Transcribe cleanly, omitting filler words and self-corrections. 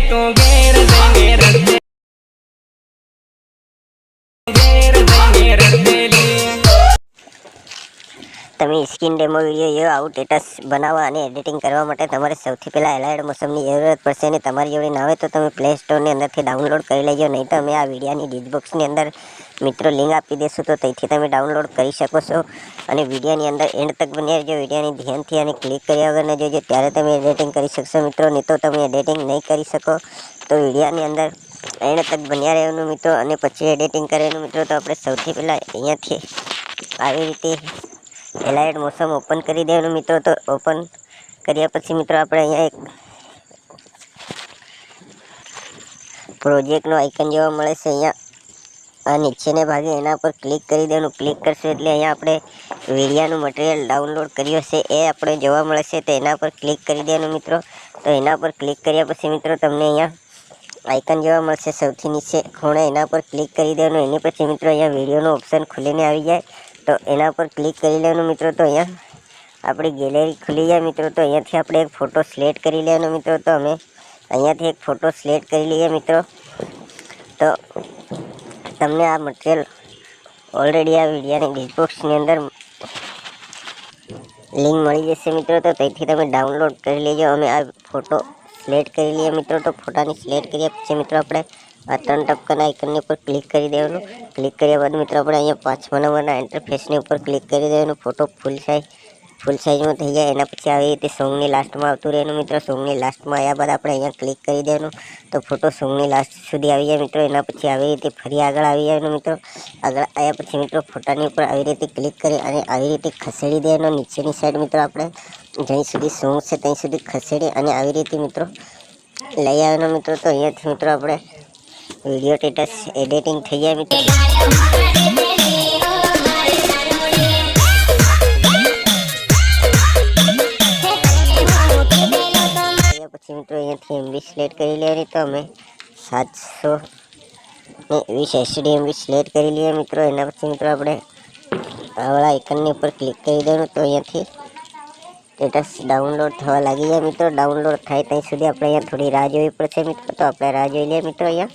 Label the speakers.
Speaker 1: तो घेर देंगे रद्दे
Speaker 2: તમે સ્કિન ડેમો વિડીયો આવું સ્ટેટસ બનાવવા અને એડિટિંગ કરવા માટે તમારે સૌથી પહેલાં એલાઇડ મોશનની જરૂરત પડશે અને તમારી જોડે ના હોય તો તમે પ્લે સ્ટોરની અંદરથી ડાઉનલોડ કરી લેજો. નહીં તો અમે આ વિડીયોની ડિસ્ક્રિપ્શનની અંદર મિત્રો લિંક આપી દઈશું, તો તેથી તમે ડાઉનલોડ કરી શકો છો. અને વિડીયોની અંદર એન્ડ તક બની રહેજો. વિડીયોની ધ્યાનથી અને ક્લિક કર્યા વગર ન જોજો, ત્યારે તમે એડિટિંગ કરી શકશો મિત્રો. નહીં તો તમે એડિટિંગ નહીં કરી શકો. તો વિડીયોની અંદર એન્ડ તક બન્યા રહેવાનું મિત્રો, અને પછી એડિટિંગ કરેલું મિત્રો. તો આપણે સૌથી પહેલાં અહીંયાથી આવી રીતે એલાઇડ મોશન ઓપન કરી દેવાનું મિત્રો. તો ઓપન કર્યા પછી મિત્રો આપણે અહીંયા એક પ્રોજેક્ટનો આઇકન જોવા મળે છે. અહીંયા આ નીચેને ભાગે એના પર ક્લિક કરી દેવાનું. ક્લિક કરશું એટલે અહીંયા આપણે વિડીયોનું મટીરિયલ ડાઉનલોડ કર્યું છે એ આપણે જોવા મળે છે. તો એના પર ક્લિક કરી દેવાનું મિત્રો. તો એના પર ક્લિક કર્યા પછી મિત્રો તમને અહીંયા આઇકન જોવા મળશે સૌથી નીચે ખૂણે, એના પર ક્લિક કરી દેવાનું. એની પછી મિત્રો અહીંયા વિડીયોનું ઓપ્શન ખુલીને આવી જાય, તો એના પર ક્લિક કરી લેવાનું મિત્રો. તો અહીંયા આપણી ગેલેરી ખુલી જાય મિત્રો. તો અહીંયાથી આપણે એક ફોટો સિલેક્ટ કરી લેવાનો મિત્રો. તો અમે અહીંયાથી એક ફોટો સિલેક્ટ કરી લઈએ મિત્રો. તો તમને આ મટીરિયલ ઓલરેડી આ વિડીયોની ડિસ્ક્રિપ્શનની અંદર લિંક મળી જશે મિત્રો. તો તેથી તમે ડાઉનલોડ કરી લેજો. અમે આ ફોટો સિલેક્ટ કરી લઈએ મિત્રો. તો ફોટાની સિલેક્ટ કર્યા પછી મિત્રો આપણે આ 3 ટપકાના આઇકનની ઉપર ક્લિક કરી દેવાનું. ક્લિક કર્યા બાદ મિત્રો આપણે અહીંયા 5મા નંબરના ઇન્ટરફેસની ઉપર ક્લિક કરી દેવાનું. ફોટો ફૂલ સાઇઝમાં થઈ જાય. એના પછી આવી રીતે સોંગની લાસ્ટમાં આવતું રહેવાનું મિત્રો. સોંગની લાસ્ટમાં આવ્યા બાદ આપણે અહીંયા ક્લિક કરી દેવાનું. તો ફોટો સોંગની લાસ્ટ સુધી આવી જાય મિત્રો. એના પછી આવી રીતે ફરી આગળ આવી જવાનું મિત્રો. આગળ આવ્યા પછી મિત્રો ફોટાની ઉપર આવી રીતે ક્લિક કરી અને આવી રીતે ખસેડી દેવાનો નીચેની સાઈડ મિત્રો. આપણે જ્યાં સુધી સોંગ છે ત્યાં સુધી ખસેડી અને આવી રીતે મિત્રો લઈ આવવાનો મિત્રો. તો અહીંયાથી મિત્રો આપણે વિડીયો સ્ટેટસ એડિટિંગ થઈ જાય મિત્રો. પછી મિત્રો અહીંયાથી MB સિલેક્ટ કરી લેવાની. તો અમે 720 HD MB સિલેક્ટ કરી લઈએ મિત્રો. એના પછી મિત્રો આપણે આવાળા આઇકનની ઉપર ક્લિક કરી દેવાનું. તો અહીંયાથી સ્ટેટસ ડાઉનલોડ થવા લાગી જાય મિત્રો. ડાઉનલોડ થાય ત્યાં સુધી આપણે અહીંયા થોડી રાહ જોવી પડશે મિત્રો. તો આપણે રાહ જોઈ લઈએ મિત્રો. અહીંયા